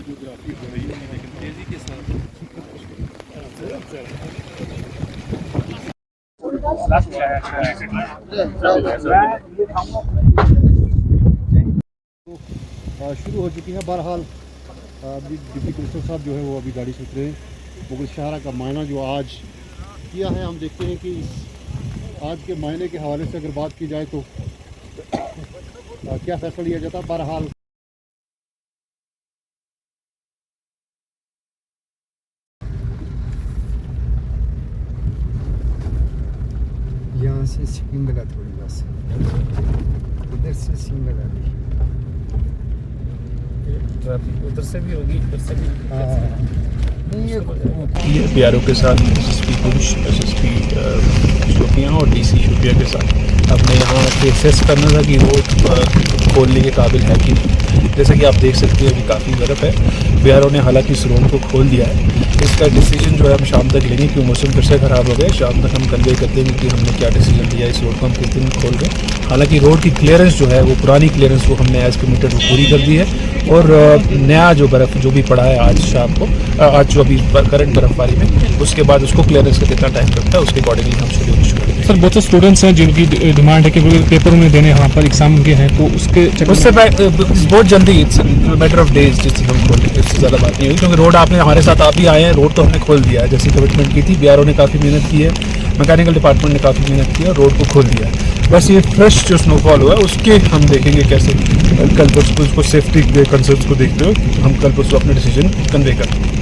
Videography हो रही है लेकिन तेजी के साथ। शुरू हो चुकी है। बहरहाल अभी डिप्टी कमिश्नर साहब जो है वो अभी गाड़ी से उतरे। मुगल शहरा का मायना जो आज किया है, हम देखते हैं कि आज के मायने के हवाले से अगर बात की जाए तो क्या फैसला लिया जाता। बहरहाल यहाँ से स्क्रीन लगा थोड़ी बस, इधर से स्क्रीन लगा दी। उधर से भी होगी, इधर से भी। नहीं ये बीआरओ के साथ एसएसपी पुंछ, एसएसपी शोपियाँ और डीसी शोपियाँ के साथ अपने यहाँ एसेस करना था कि रोड खोलने के काबिल है कि नहीं। जैसा कि आप देख सकते हैं अभी काफ़ी बर्फ़ है। बीआरओ ने हालांकि इस रोड को खोल दिया है। इसका डिसीजन जो है हम शाम तक लेंगे क्योंकि मौसम फिर से ख़राब हो गया। शाम तक हम कन्वे कर देंगे कि हमने क्या डिसीजन लिया, इस रोड को हम किस दिन खोल रहे। हालांकि रोड की क्लियरेंस जो है वो पुरानी क्लियरेंस वो हमने एज कमिटेड वो पूरी कर दी है और नया जो बर्फ़ जो भी पड़ा है आज शाम को, आज जो अभी करंट बर्फबारी में, उसके बाद उसको क्लियरेंस का कितना टाइम लगता है उसके अकॉर्डिंगली हम शेड्यूल शुरू करेंगे। सर बहुत से स्टूडेंट्स हैं जिनकी डिमांड है कि पेपर उन्हें देने यहाँ पर एग्जाम उनके हैं, तो उससे बहुत जल्दी, इट्स मैटर ऑफ डेज जिस दिन हम खोल देंगे, इससे ज़्यादा बात नहीं होगी क्योंकि रोड आपने हमारे साथ आप भी आए हैं, रोड तो हमने खोल दिया है जैसी कमिटमेंट की थी। बीआरओ ने काफ़ी मेहनत की है, मैकेनिकल डिपार्टमेंट ने काफ़ी मेहनत की है और रोड को खोल दिया है। बस ये फ्रेश जो स्नोफॉल हुआ है उसके हम देखेंगे कैसे कल परसों उसको सेफ्टी के कंसर्न्स को देखते हुए हम कल परसों अपने डिसीजन कन्वे करेंगे।